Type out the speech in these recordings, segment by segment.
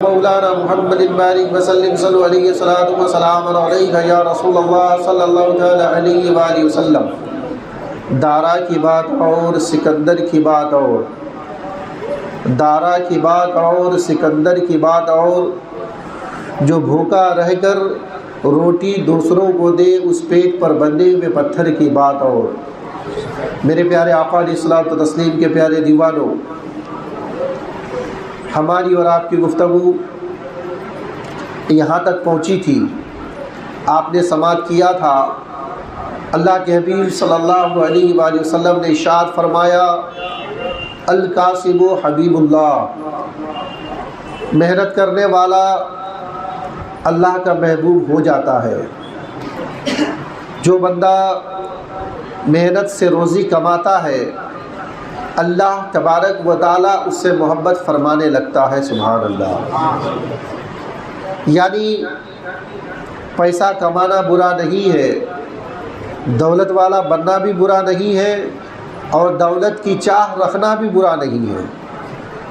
مولانا محمد بارک وسلم صلو علیہ الصلوۃ والسلام علیک یا رسول اللہ صلی اللہ تعالی علیہ وآلہ وسلم۔ دارا کی بات اور سکندر کی بات اور، دارا کی بات اور سکندر کی بات اور، جو بھوکا رہ کر روٹی دوسروں کو دے اس پیٹ پر بندھے ہوئے پتھر کی بات اور۔ میرے پیارے آقا علیہ الصلوۃ والتسلیم کے پیارے دیوانوں، ہماری اور آپ کی گفتگو یہاں تک پہنچی تھی، آپ نے سماعت کیا تھا، اللہ کے حبیب صلی اللہ علیہ وآلہ وسلم نے ارشاد فرمایا الکاسب حبیب اللہ، محنت کرنے والا اللہ کا محبوب ہو جاتا ہے۔ جو بندہ محنت سے روزی کماتا ہے اللہ تبارک و تعالیٰ اس سے محبت فرمانے لگتا ہے، سبحان اللہ۔ یعنی پیسہ کمانا برا نہیں ہے، دولت والا بننا بھی برا نہیں ہے، اور دولت کی چاہ رکھنا بھی برا نہیں ہے۔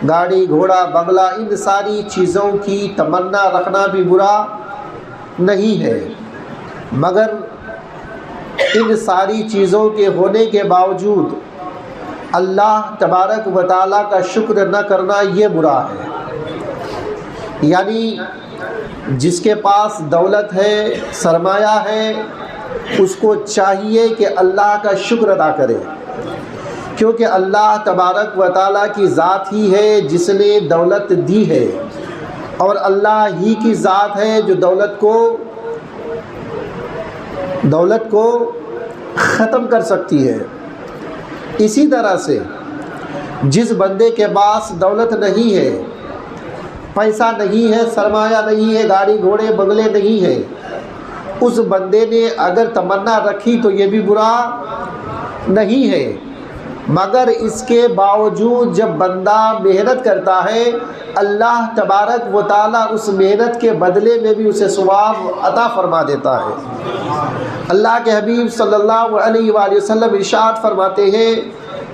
گاڑی گھوڑا بنگلہ ان ساری چیزوں کی تمنا رکھنا بھی برا نہیں ہے، مگر ان ساری چیزوں کے ہونے کے باوجود اللہ تبارک و تعالیٰ کا شکر نہ کرنا یہ برا ہے۔ یعنی جس کے پاس دولت ہے، سرمایہ ہے، اس کو چاہیے کہ اللہ کا شکر ادا کرے، کیونکہ اللہ تبارک و تعالیٰ کی ذات ہی ہے جس نے دولت دی ہے، اور اللہ ہی کی ذات ہے جو دولت کو ختم کر سکتی ہے۔ اسی طرح سے جس بندے کے پاس دولت نہیں ہے، پیسہ نہیں ہے، سرمایہ نہیں ہے، گاڑی گھوڑے بنگلے نہیں ہے، اس بندے نے اگر تمنا رکھی تو یہ بھی برا نہیں ہے، مگر اس کے باوجود جب بندہ محنت کرتا ہے اللہ تبارک و تعالیٰ اس محنت کے بدلے میں بھی اسے ثواب عطا فرما دیتا ہے۔ اللہ کے حبیب صلی اللہ علیہ وآلہ وسلم ارشاد فرماتے ہیں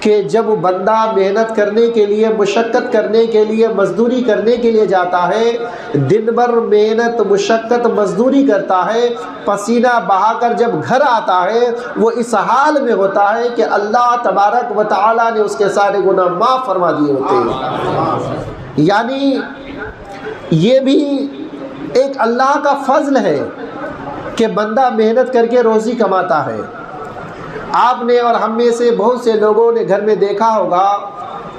کہ جب بندہ محنت کرنے کے لیے، مشقت کرنے کے لیے، مزدوری کرنے کے لیے جاتا ہے، دن بھر محنت مشقت مزدوری کرتا ہے، پسینہ بہا کر جب گھر آتا ہے وہ اس حال میں ہوتا ہے کہ اللہ تبارک و تعالیٰ نے اس کے سارے گناہ معاف فرما دیے ہوتے ہیں۔ یعنی یہ بھی ایک اللہ کا فضل ہے کہ بندہ محنت کر کے روزی کماتا ہے۔ آپ نے اور ہم میں سے بہت سے لوگوں نے گھر میں دیکھا ہوگا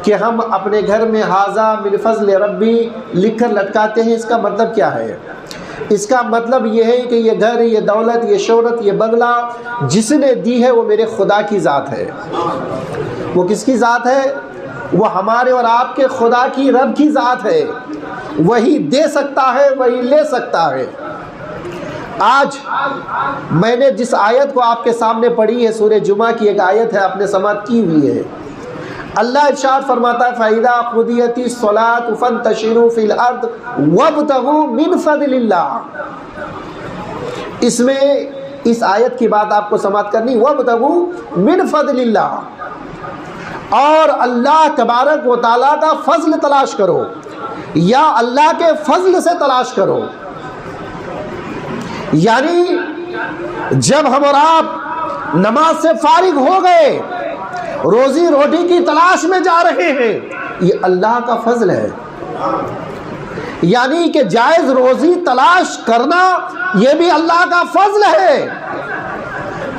کہ ہم اپنے گھر میں ھذا من فضل ربی لکھ کر لٹکاتے ہیں۔ اس کا مطلب کیا ہے؟ اس کا مطلب یہ ہے کہ یہ گھر، یہ دولت، یہ شہرت، یہ بنگلہ جس نے دی ہے وہ میرے خدا کی ذات ہے۔ وہ کس کی ذات ہے؟ وہ ہمارے اور آپ کے خدا کی، رب کی ذات ہے۔ وہی دے سکتا ہے، وہی لے سکتا ہے۔ آج میں نے جس آیت کو آپ کے سامنے پڑھی ہے، سورہ جمعہ کی ایک آیت ہے، آپ نے سماعت کی ہوئی ہے۔ اللہ ارشاد فرماتا ہے فَإِذَا قُضِيَتِ الصَّلَاةُ فَانتَشِرُوا فِي الْأَرْضِ وَابْتَغُوا مِنْ فَضْلِ اللَّهِ۔ اس میں اس آیت کی بات آپ کو سماعت کرنی، وَابْتَغُوا مِنْ فَضْلِ اللَّهِ، اور اللہ تبارک و تعالیٰ کا فضل تلاش کرو، یا اللہ کے فضل سے تلاش کرو۔ یعنی جب ہم اور آپ نماز سے فارغ ہو گئے، روزی روٹی کی تلاش میں جا رہے ہیں، یہ اللہ کا فضل ہے۔ یعنی کہ جائز روزی تلاش کرنا یہ بھی اللہ کا فضل ہے۔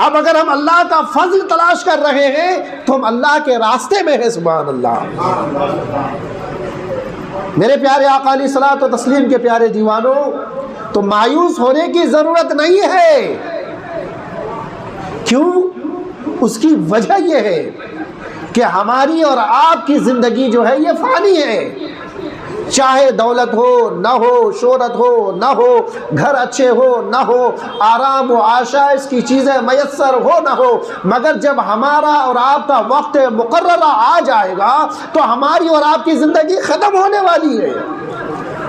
اب اگر ہم اللہ کا فضل تلاش کر رہے ہیں تو ہم اللہ کے راستے میں ہیں، سبحان اللہ۔ میرے پیارے آقا علیہ الصلوۃ والتسلیم کے پیارے دیوانوں، تو مایوس ہونے کی ضرورت نہیں ہے۔ کیوں؟ اس کی وجہ یہ ہے کہ ہماری اور آپ کی زندگی جو ہے یہ فانی ہے۔ چاہے دولت ہو نہ ہو، شہرت ہو نہ ہو، گھر اچھے ہو نہ ہو، آرام و آشائش کی چیزیں میسر ہو نہ ہو، مگر جب ہمارا اور آپ کا وقت مقررہ آ جائے گا تو ہماری اور آپ کی زندگی ختم ہونے والی ہے۔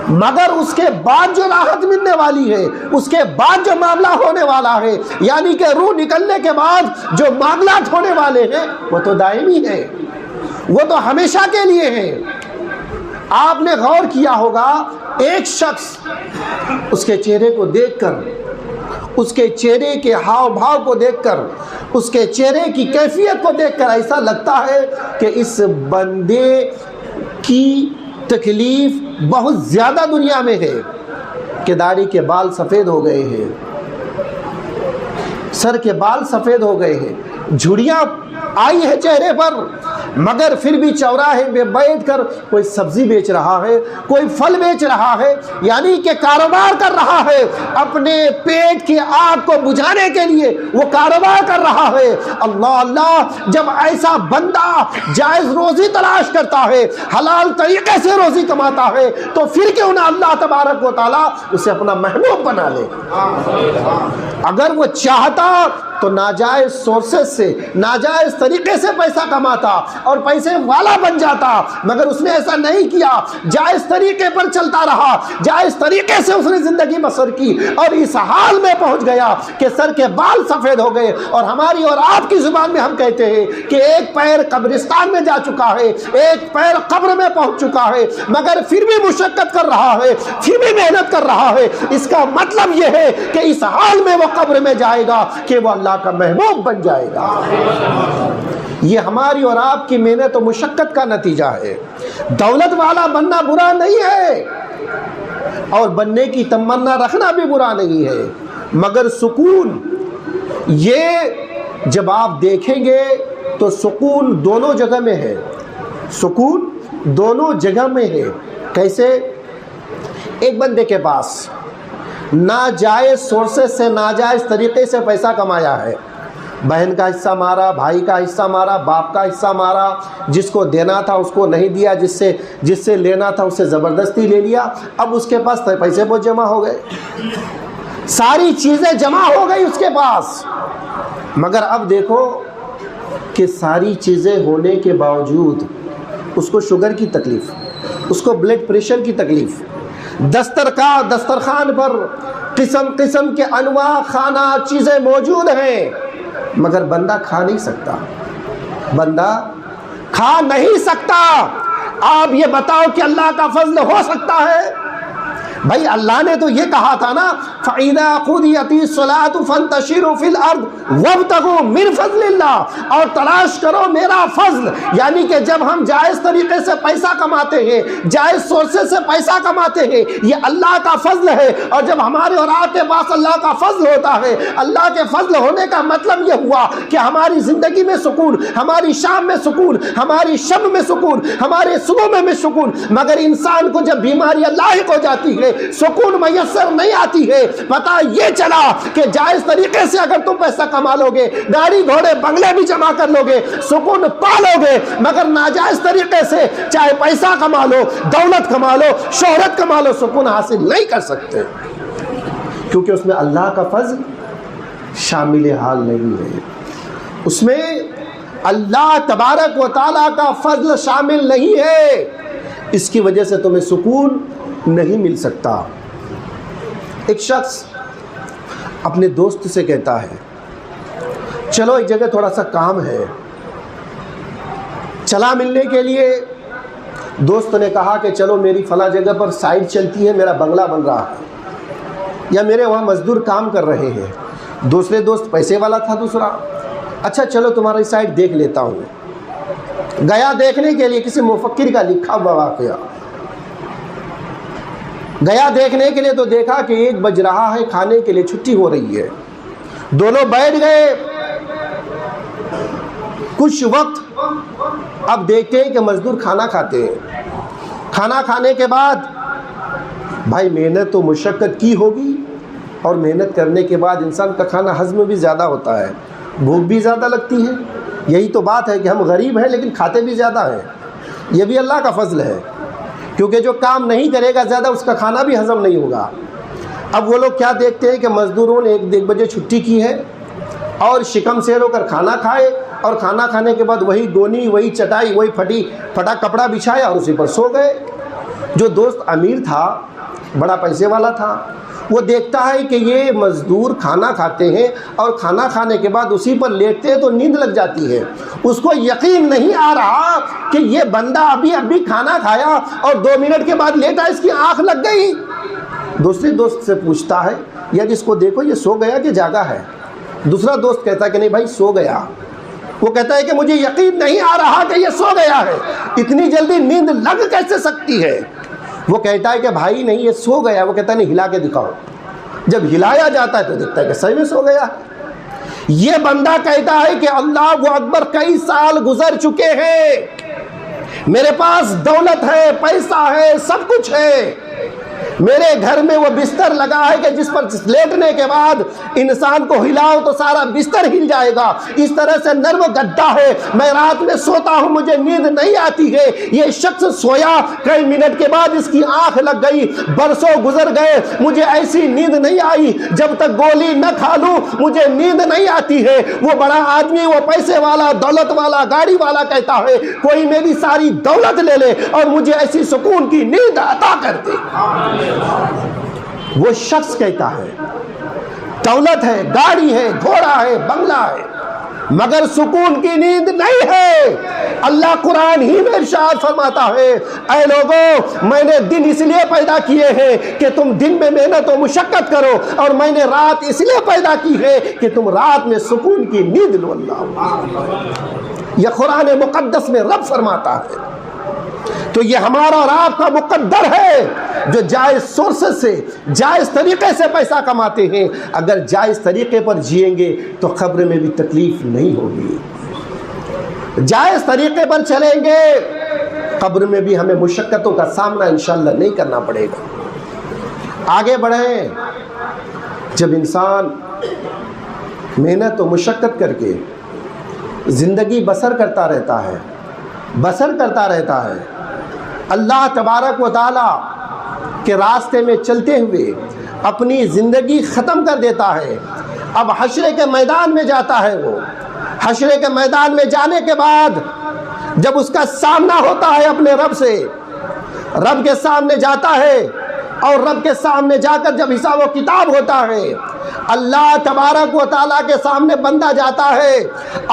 مگر اس کے بعد جو راحت ملنے والی ہے، اس کے بعد جو معاملہ ہونے والا ہے، یعنی کہ روح نکلنے کے بعد جو معاملات ہونے والے ہیں وہ تو دائمی ہیں، وہ تو ہمیشہ کے لیے ہیں۔ آپ نے غور کیا ہوگا ایک شخص اس کے چہرے کو دیکھ کر، اس کے چہرے کے ہاؤ بھاؤ کو دیکھ کر، اس کے چہرے کی کیفیت کو دیکھ کر ایسا لگتا ہے کہ اس بندے کی تکلیف بہت زیادہ دنیا میں ہے، کہ داڑھی کے بال سفید ہو گئے ہیں، سر کے بال سفید ہو گئے ہیں، جھڑیاں آئی ہے چہرے پر، مگر پھر بھی چوراہے میں بیٹھ کر کوئی سبزی بیچ رہا ہے، کوئی پھل بیچ رہا ہے، یعنی کہ کاروبار کر رہا ہے، اپنے پیٹ کی آگ کو بجھانے کے لیے وہ کاروبار کر رہا ہے۔ اللہ اللہ، جب ایسا بندہ جائز روزی تلاش کرتا ہے، حلال طریقے سے روزی کماتا ہے، تو پھر کیوں نہ اللہ تبارک و تعالیٰ اسے اپنا محبوب بنا لے۔ اگر وہ چاہتا تو ناجائز سورسز سے، ناجائز طریقے سے پیسہ کماتا اور پیسے والا بن جاتا، مگر اس نے ایسا نہیں کیا، جائز طریقے پر چلتا رہا، جائز طریقے سے اس نے زندگی بسر کی، اور اس حال میں پہنچ گیا کہ سر کے بال سفید ہو گئے۔ اور ہماری اور آپ کی زبان میں ہم کہتے ہیں کہ ایک پیر قبرستان میں جا چکا ہے، ایک پیر قبر میں پہنچ چکا ہے، مگر پھر بھی مشقت کر رہا ہے، پھر بھی محنت کر رہا ہے۔ اس کا مطلب یہ ہے کہ اس حال میں وہ قبر میں جائے گا کہ وہ اللہ کا محبوب بن جائے گا۔ یہ ہماری اور آپ کی محنت و مشقت کا نتیجہ ہے۔ دولت والا بننا برا نہیں ہے، اور بننے کی تمنا رکھنا بھی برا نہیں ہے، مگر سکون، یہ جب آپ دیکھیں گے تو سکون دونوں جگہ میں ہے، سکون دونوں جگہ میں ہے۔ کیسے؟ ایک بندے کے پاس ناجائز سورسز سے، ناجائز طریقے سے پیسہ کمایا ہے، بہن کا حصہ مارا، بھائی کا حصہ مارا، باپ کا حصہ مارا، جس کو دینا تھا اس کو نہیں دیا، جس سے لینا تھا اس سے زبردستی لے لیا، اب اس کے پاس پیسے بہت جمع ہو گئے، ساری چیزیں جمع ہو گئی اس کے پاس، مگر اب دیکھو کہ ساری چیزیں ہونے کے باوجود اس کو شوگر کی تکلیف، اس کو بلڈ پریشر کی تکلیف، دسترخوان پر قسم قسم کے انواع کھانا چیزیں موجود ہیں، مگر بندہ کھا نہیں سکتا، بندہ کھا نہیں سکتا۔ آپ یہ بتاؤ کہ اللہ کا فضل ہو سکتا ہے؟ بھائی اللہ نے تو یہ کہا تھا نا، فَإِذَا قُضِيَتِ الصَّلَاةُ فَانتَشِرُوا فِي الْأَرْضِ وَابْتَغُوا مِنْ فَضْلِ اللَّهِ، اور تلاش کرو میرا فضل، یعنی کہ جب ہم جائز طریقے سے پیسہ کماتے ہیں، جائز سورسز سے پیسہ کماتے ہیں، یہ اللہ کا فضل ہے، اور جب ہمارے اور آپ کے پاس اللہ کا فضل ہوتا ہے، اللہ کے فضل ہونے کا مطلب یہ ہوا کہ ہماری زندگی میں سکون، ہماری شام میں سکون، ہماری شب میں سکون، ہمارے صبح میں سکون، مگر انسان کو جب بیماریاں لاحق ہو جاتی ہے، سکون میسر نہیں آتی ہے۔ پتہ یہ چلا کہ جائز طریقے سے اگر تم پیسہ کما لو گے، گاڑی گھوڑے بنگلے بھی جمع کر لو گے، سکون پا لو گے، مگر ناجائز طریقے سے چاہے پیسہ کما لو، دولت کما لو، شہرت کما لو، سکون حاصل نہیں کر سکتے، کیونکہ اس میں اللہ کا فضل شامل حال نہیں ہے، اس میں اللہ تبارک و تعالیٰ کا فضل شامل نہیں ہے، اس کی وجہ سے تمہیں سکون نہیں مل سکتا۔ ایک شخص اپنے دوست سے کہتا ہے چلو ایک جگہ تھوڑا سا کام ہے، چلا ملنے کے لیے۔ دوست نے کہا کہ چلو میری فلاں جگہ پر سائٹ چلتی ہے، میرا بنگلہ بن رہا ہے، یا میرے وہاں مزدور کام کر رہے ہیں۔ دوسرے دوست پیسے والا تھا دوسرا، اچھا چلو تمہاری سائٹ دیکھ لیتا ہوں۔ گیا دیکھنے کے لیے، کسی مفکر کا لکھا ہوا واقعہ، گیا دیکھنے کے لیے تو دیکھا کہ 1 بج رہا ہے، کھانے کے لیے چھٹی ہو رہی ہے، دونوں بیٹھ گئے کچھ وقت، اب دیکھتے ہیں کہ مزدور کھانا کھاتے ہیں، کھانا کھانے کے بعد بھائی محنت تو مشقت کی ہوگی، اور محنت کرنے کے بعد انسان کا کھانا ہضم بھی زیادہ ہوتا ہے، بھوک بھی زیادہ لگتی ہے، یہی تو بات ہے کہ ہم غریب ہیں لیکن کھاتے بھی زیادہ ہیں، یہ بھی اللہ کا فضل ہے، کیونکہ جو کام نہیں کرے گا زیادہ اس کا کھانا بھی ہضم نہیں ہوگا۔ اب وہ لوگ کیا دیکھتے ہیں کہ مزدوروں نے 1 بجے چھٹی کی ہے، اور شکم سیر ہو کر کھانا کھائے، اور کھانا کھانے کے بعد وہی گونی، وہی چٹائی، وہی پھٹا کپڑا بچھایا اور اسی پر سو گئے۔ جو دوست امیر تھا، بڑا پیسے والا تھا، وہ دیکھتا ہے کہ یہ مزدور کھانا کھاتے ہیں اور کھانا کھانے کے بعد اسی پر لیٹتے ہیں تو نیند لگ جاتی ہے۔ اس کو یقین نہیں آ رہا کہ یہ بندہ ابھی کھانا کھایا اور 2 منٹ کے بعد لیٹا، اس کی آنکھ لگ گئی۔ دوسرے دوست سے پوچھتا ہے یار اس کو دیکھو یہ سو گیا کہ جاگا ہے؟ دوسرا دوست کہتا ہے کہ نہیں بھائی سو گیا۔ وہ کہتا ہے کہ مجھے یقین نہیں آ رہا کہ یہ سو گیا ہے، اتنی جلدی نیند لگ کیسے سکتی ہے؟ وہ کہتا ہے کہ بھائی نہیں یہ سو گیا۔ وہ کہتا ہے نہیں ہلا کے دکھاؤ۔ جب ہلایا جاتا ہے تو دیکھتا ہے کہ صحیح میں سو گیا ہے۔ یہ بندہ کہتا ہے کہ اللہ اکبر، کئی سال گزر چکے ہیں، میرے پاس دولت ہے، پیسہ ہے، سب کچھ ہے، میرے گھر میں وہ بستر لگا ہے کہ جس پر لیٹنے کے بعد انسان کو ہلاؤ تو سارا بستر ہل جائے گا، اس طرح سے نرم گدا ہے، میں رات میں سوتا ہوں مجھے نیند نہیں آتی ہے۔ یہ شخص سویا، کئی منٹ کے بعد اس کی آنکھ لگ گئی، برسوں گزر گئے، مجھے ایسی نیند نہیں آئی، جب تک گولی نہ کھا لوں مجھے نیند نہیں آتی ہے۔ وہ بڑا آدمی، وہ پیسے والا، دولت والا، گاڑی والا کہتا ہے کوئی میری ساری دولت لے لے اور مجھے ایسی سکون کی نیند عطا کر دے۔ وہ شخص کہتا ہے دولت ہے، گاڑی ہے، گھوڑا ہے، بنگلہ ہے، مگر سکون کی نیند نہیں ہے۔ اللہ قرآن ہی میں ارشاد فرماتا ہے اے لوگو میں نے دن اس لیے پیدا کیے ہیں کہ تم دن میں محنت و مشقت کرو، اور میں نے رات اس لیے پیدا کی ہے کہ تم رات میں سکون کی نیند لو۔ اللہ، یہ قرآن مقدس میں رب فرماتا ہے۔ تو یہ ہمارا اور آپ کا مقدر ہے جو جائز سورسز سے، جائز طریقے سے پیسہ کماتے ہیں۔ اگر جائز طریقے پر جئیں گے تو قبر میں بھی تکلیف نہیں ہوگی، جائز طریقے پر چلیں گے قبر میں بھی ہمیں مشقتوں کا سامنا انشاءاللہ نہیں کرنا پڑے گا۔ آگے بڑھیں۔ جب انسان محنت و مشقت کر کے زندگی بسر کرتا رہتا ہے، اللہ تبارک و تعالی کے راستے میں چلتے ہوئے اپنی زندگی ختم کر دیتا ہے، اب حشر کے میدان میں جاتا ہے۔ وہ حشر کے میدان میں جانے کے بعد جب اس کا سامنا ہوتا ہے اپنے رب سے، رب کے سامنے جاتا ہے، اور رب کے سامنے جا کر جب حساب و کتاب ہوتا ہے، اللہ تبارک و تعالیٰ کے سامنے بندہ جاتا ہے،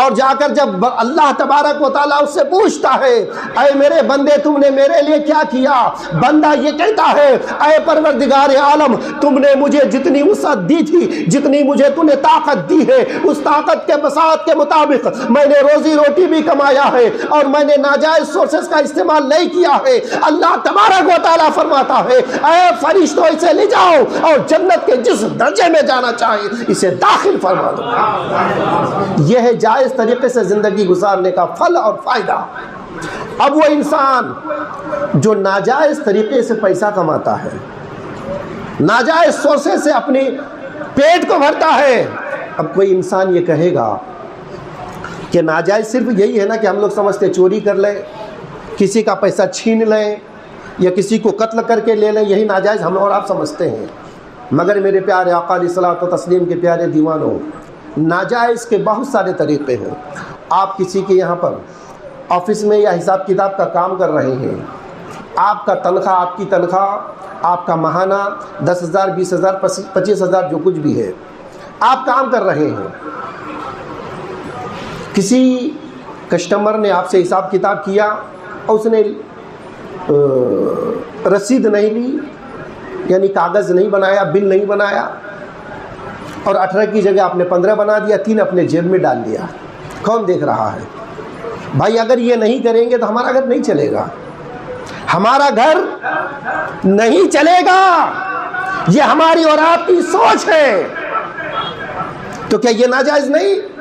اور جا کر جب اللہ تبارک و تعالیٰ اس سے پوچھتا ہے اے میرے بندے تم نے میرے لیے کیا کیا؟ بندہ یہ کہتا ہے اے پروردگار عالم تم نے مجھے جتنی وسعت دی تھی، جتنی مجھے تم نے طاقت دی ہے، اس طاقت کے بساط کے مطابق میں نے روزی روٹی بھی کمایا ہے اور میں نے ناجائز سورسز کا استعمال نہیں کیا ہے۔ اللہ تبارک و تعالیٰ فرماتا ہے اے فرشتوں اسے لے جاؤ اور جنت کے جس درجے میں جانا چاہے اسے داخل فرما دو۔ یہ ہے جائز طریقے سے زندگی گزارنے کا پھل اور فائدہ۔ اب وہ انسان جو ناجائز طریقے سے پیسہ کماتا ہے، ناجائز سورسز سے اپنی پیٹ کو بھرتا ہے، اب کوئی انسان یہ کہے گا کہ ناجائز صرف یہی ہے نا کہ ہم لوگ سمجھتے چوری کر لیں، کسی کا پیسہ چھین لیں یا کسی کو قتل کر کے لے لیں، یہی ناجائز ہم اور آپ سمجھتے ہیں۔ مگر میرے پیارے آقا علیہ الصلوۃ والتسلیم کے پیارے دیوانوں، ناجائز کے بہت سارے طریقے ہیں۔ آپ کسی کے یہاں پر آفس میں یا حساب کتاب کا کام کر رہے ہیں، آپ کا تنخواہ، آپ کی تنخواہ، آپ کا ماہانہ 10,000 20,000 25,000 جو کچھ بھی ہے، آپ کام کر رہے ہیں، کسی کسٹمر نے آپ سے حساب کتاب کیا اور اس نے رسید نہیں لی، یعنی کاغذ نہیں بنایا، بل نہیں بنایا، اور 18 کی جگہ آپ نے 15 بنا دیا، 3 اپنے جیب میں ڈال دیا۔ کون دیکھ رہا ہے؟ بھائی اگر یہ نہیں کریں گے تو ہمارا گھر نہیں چلے گا، ہمارا گھر نہیں چلے گا۔ یہ ہماری اور آپ کی سوچ ہے۔ تو کیا یہ ناجائز نہیں؟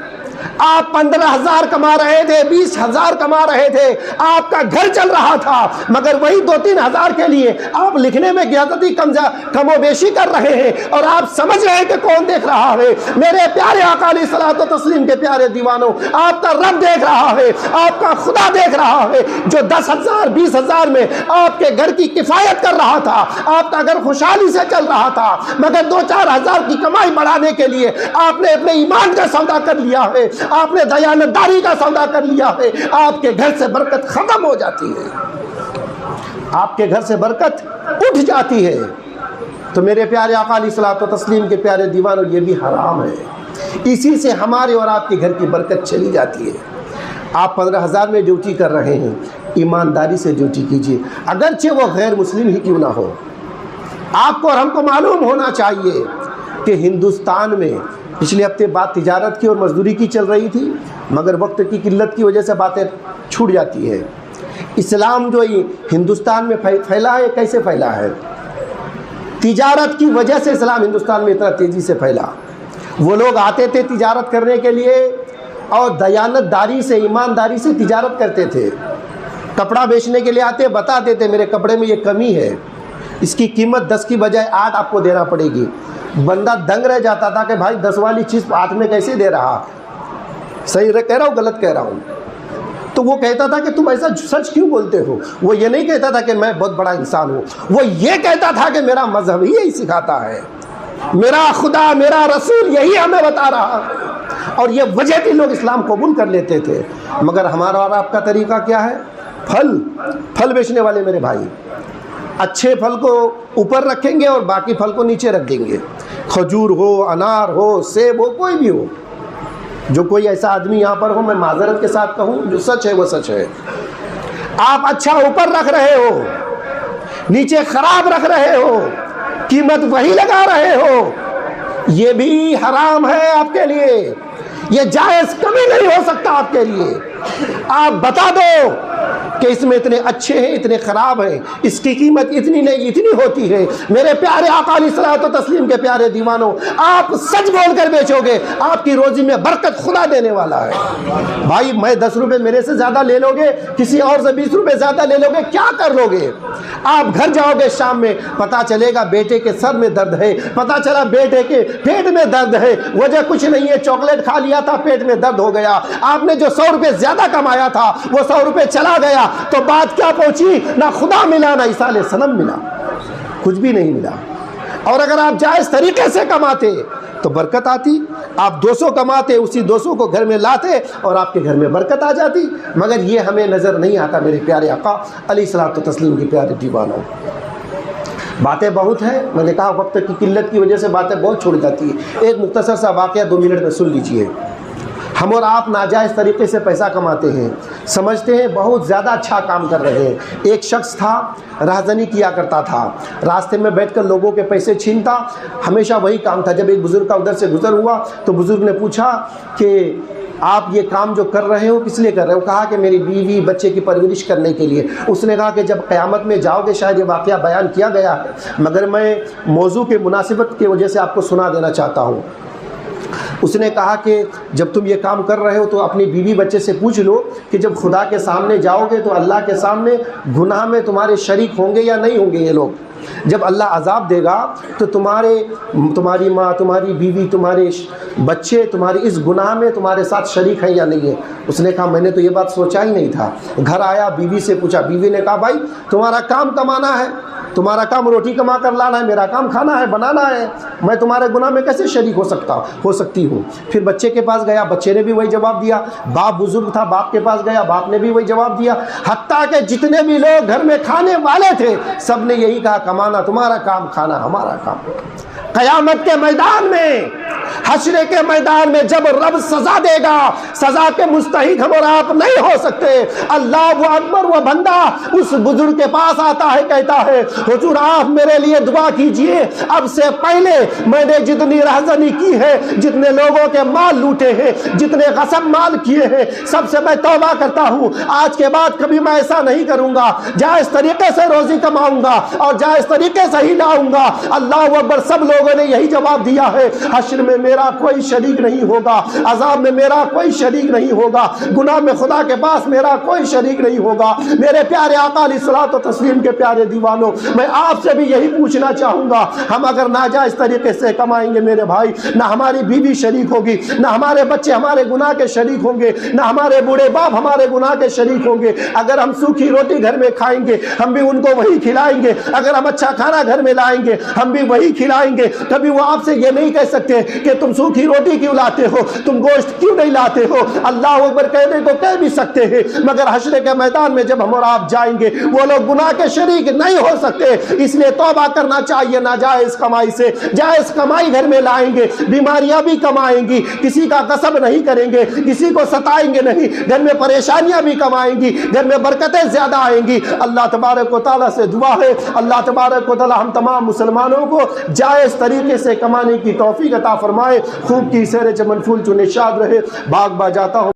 آپ 15,000 کما رہے تھے، 20,000 کما رہے تھے، آپ کا گھر چل رہا تھا، مگر وہی 2-3 ہزار کے لیے آپ لکھنے میں زیادتی کم و بیشی کر رہے ہیں، اور آپ سمجھ رہے ہیں کہ کون دیکھ رہا ہے؟ میرے پیارے آقا علیہ الصلوۃ والتسلیم کے پیارے دیوانوں، آپ کا رب دیکھ رہا ہے، آپ کا خدا دیکھ رہا ہے، جو 10,000 20,000 میں آپ کے گھر کی کفایت کر رہا تھا، آپ کا گھر خوشحالی سے چل رہا تھا، مگر 2-4 ہزار کی کمائی بڑھانے کے لیے آپ نے اپنے ایمان کا سودا کر لیا ہے، آپ نے دیانتداری کا سودا کر لیا ہے، آپ کے گھر سے برکت ختم ہو جاتی ہے۔ آپ کے گھر سے برکت اٹھ جاتی ہے۔ تو میرے پیارے آقا علیہ الصلوۃ والتسلیم کے پیارے دیوانوں، یہ بھی حرام ہے، اسی سے ہمارے اور آپ کے گھر کی برکت چلی جاتی ہے۔ آپ 15,000 میں ڈیوٹی کر رہے ہیں، ایمانداری سے ڈیوٹی کیجیے، اگرچہ وہ غیر مسلم ہی کیوں نہ ہو۔ آپ کو اور ہم کو معلوم ہونا چاہیے کہ ہندوستان میں پچھلے ہفتے بات تجارت کی اور مزدوری کی چل رہی تھی، مگر وقت کی قلت کی وجہ سے باتیں چھوٹ جاتی ہے۔ اسلام جو ہندوستان میں پھیلا ہے، کیسے پھیلا ہے؟ تجارت کی وجہ سے اسلام ہندوستان میں اتنا تیزی سے پھیلا۔ وہ لوگ آتے تھے تجارت کرنے کے لیے اور دیانت داری سے، ایمانداری سے تجارت کرتے تھے۔ کپڑا بیچنے کے لیے آتے، بتاتے تھے میرے کپڑے میں یہ کمی ہے، اس کی قیمت 10 کی بجائے 8 آپ کو دینا پڑے گی۔ بندہ دنگ رہ جاتا تھا کہ بھائی 10 والی چیز 8 میں کیسے دے رہا؟ صحیح کہہ رہا ہوں غلط کہہ رہا ہوں؟ تو وہ کہتا تھا کہ تم ایسا سچ کیوں بولتے ہو؟ وہ یہ نہیں کہتا تھا کہ میں بہت بڑا انسان ہوں، وہ یہ کہتا تھا کہ میرا مذہب یہی سکھاتا ہے، میرا خدا، میرا رسول یہی ہمیں بتا رہا، اور یہ وجہ تھی لوگ اسلام قبول کر لیتے تھے۔ مگر ہمارا اور آپ کا طریقہ کیا ہے؟ پھل بیچنے والے میرے بھائی اچھے پھل کو اوپر رکھیں گے اور باقی پھل کو نیچے رکھ دیں گے، کھجور ہو، انار ہو، سیب ہو، کوئی بھی ہو۔ جو کوئی ایسا آدمی یہاں پر ہو، میں معذرت کے ساتھ کہوں، جو سچ ہے وہ سچ ہے، آپ اچھا اوپر رکھ رہے ہو، نیچے خراب رکھ رہے ہو، قیمت وہی لگا رہے ہو، یہ بھی حرام ہے آپ کے لیے، یہ جائز کبھی نہیں ہو سکتا آپ کے لیے۔ آپ بتا دو کہ اس میں اتنے اچھے ہیں، اتنے خراب ہیں، اس کی قیمت اتنی نہیں اتنی ہوتی ہے۔ میرے پیارے آقا علیہ الصلوۃ والتسلیم کے پیارے دیوانوں، آپ سچ بول کر بیچو گے، آپ کی روزی میں برکت خدا دینے والا ہے۔ بھائی میں 10 روپے میرے سے زیادہ لے لو گے، کسی اور سے 20 روپے زیادہ لے لو گے، کیا کر لو گے؟ آپ گھر جاؤ گے شام میں، پتا چلے گا بیٹے کے سر میں درد ہے، پتا چلا بیٹے کے پیٹ میں درد ہے، وجہ کچھ نہیں ہے، چاکلیٹ کھا لیا تھا، پیٹ میں درد ہو گیا۔ آپ نے جو 100 روپے زیادہ کمایا تھا وہ 100 روپے چلا گیا، تو بات کیا پہنچی؟ نہ خدا ملا، نہ عیسیٰ علیہ السلام ملا، کچھ بھی نہیں ملا۔ اور اگر آپ جائز طریقے سے کماتے تو برکت آتی، آپ 200 کماتے، اسی 200 کو گھر میں لاتے اور آپ کے گھر میں برکت آ جاتی، مگر یہ ہمیں نظر نہیں آتا۔ میرے پیارے آقا علیہ الصلوۃ والتسلیم کے پیارے دیوانوں، باتیں بہت ہیں، میں نے کہا وقت کی قلت کی وجہ سے باتیں بہت چھوڑ جاتی ہیں۔ ایک مختصر سا واقعہ 2 منٹ میں سن لیجئے۔ ہم اور آپ ناجائز طریقے سے پیسہ کماتے ہیں، سمجھتے ہیں بہت زیادہ اچھا کام کر رہے ہیں۔ ایک شخص تھا، راہزنی کیا کرتا تھا، راستے میں بیٹھ کر لوگوں کے پیسے چھینتا، ہمیشہ وہی کام تھا۔ جب ایک بزرگ کا ادھر سے گزر ہوا تو بزرگ نے پوچھا کہ آپ یہ کام جو کر رہے ہو کس لیے کر رہے ہو؟ کہا کہ میری بیوی بچے کی پرورش کرنے کے لیے۔ اس نے کہا کہ جب قیامت میں جاؤ گے شاید یہ واقعہ بیان کیا گیا ہے، مگر میں موضوع کے مناسبت کی وجہ سے آپ کو سنا دینا چاہتا ہوں۔ اس نے کہا کہ جب تم یہ کام کر رہے ہو تو اپنی بیوی بچے سے پوچھ لو کہ جب خدا کے سامنے جاؤ گے تو اللہ کے سامنے گناہ میں تمہارے شریک ہوں گے یا نہیں ہوں گے یہ لوگ؟ جب اللہ عذاب دے گا تو تمہاری ماں، تمہاری بیوی، تمہارے بچے تمہاری اس گناہ میں تمہارے ساتھ شریک ہیں یا نہیں ہے؟ اس نے کہا میں نے تو یہ بات سوچا ہی نہیں تھا۔ گھر آیا، بیوی سے پوچھا، بیوی نے کہا بھائی تمہارا کام کمانا ہے، تمہارا کام روٹی کما کر لانا ہے، میرا کام کھانا ہے، بنانا ہے، میں تمہارے گناہ میں کیسے شریک ہو سکتی ہوں؟ پھر بچے کے پاس گیا، بچے نے بھی وہی جواب دیا۔ باپ بزرگ تھا، باپ کے پاس گیا، باپ نے بھی وہی جواب دیا۔ حتیٰ کہ جتنے بھی لوگ گھر میں کھانے والے تھے سب نے یہی کہا کمانا تمہارا کام، کھانا ہمارا کام۔ قیامت کے میدان میں، حشر کے میدان میں جب رب سزا دے گا، سزا کے مستحق ہم اور آپ نہیں ہو سکتے۔ اللہ اکبر، وہ بندہ اس بزرگ کے پاس آتا ہے، کہتا ہے حضور آپ میرے لیے دعا کیجئے، اب سے پہلے میں نے جتنی رہزنی کی ہے، جتنے لوگوں کے مال لوٹے ہیں، جتنے غصب مال کیے ہیں، سب سے میں توبہ کرتا ہوں، آج کے بعد کبھی میں ایسا نہیں کروں گا، جائز طریقے سے روزی کماؤں گا اور جائز طریقے سے ہی لاؤں گا۔ اللہ اکبر، سب لوگوں نے یہی جواب دیا ہے، حشر میں میرا کوئی شریک نہیں ہوگا، عذاب میں میرا کوئی شریک نہیں ہوگا، گناہ میں خدا کے پاس میرا کوئی شریک نہیں ہوگا۔ میرے پیارے آقا علیہ الصلوۃ والتسلیم کے پیارے دیوانوں، میں آپ سے بھی یہی پوچھنا چاہوں گا، ہم اگر ناجائز طریقے سے کمائیں گے میرے بھائی، نہ ہماری بیوی شریک ہوگی، نہ ہمارے بچے ہمارے گناہ کے شریک ہوں گے، نہ ہمارے بوڑھے باپ ہمارے گناہ کے شریک ہوں گے۔ اگر ہم سوکھی روٹی گھر میں کھائیں گے ہم بھی ان کو وہی کھلائیں گے، اگر ہم اچھا کھانا گھر میں لائیں گے ہم بھی وہی کھلائیں گے۔ کبھی وہ آپ سے یہ نہیں کہہ سکتے کہ کہ تم سوکھی روٹی کیوں لاتے ہو, تم گوشت کیوں نہیں لاتے ہو. اللہ اکبر کہنے کو کہہ بھی سکتے ہیں, مگر حشر کے میدان میں جب ہم اور آپ جائیں گے وہ لوگ گناہ کے شریک نہیں ہو سکتے. اس لیے توبہ کرنا چاہیے ناجائز کمائی سے. جائز کمائی گھر میں لائیں گے, بیماریاں بھی کمائیں گی, کسی کا غصب نہیں کریں گے, کسی کو ستائیں گے نہیں, گھر میں پریشانیاں بھی کمائیں گی, گھر میں برکتیں زیادہ آئیں گی. اللہ تبارک و تعالیٰ سے دعا ہے, اللہ تبارک و تعالیٰ ہم تمام مسلمانوں کو جائز طریقے سے کمانے کی توفیق عطا فرمائے. خوب کی سیر چمن پھول چو نشاد رہے. بھاگ با جاتا ہوں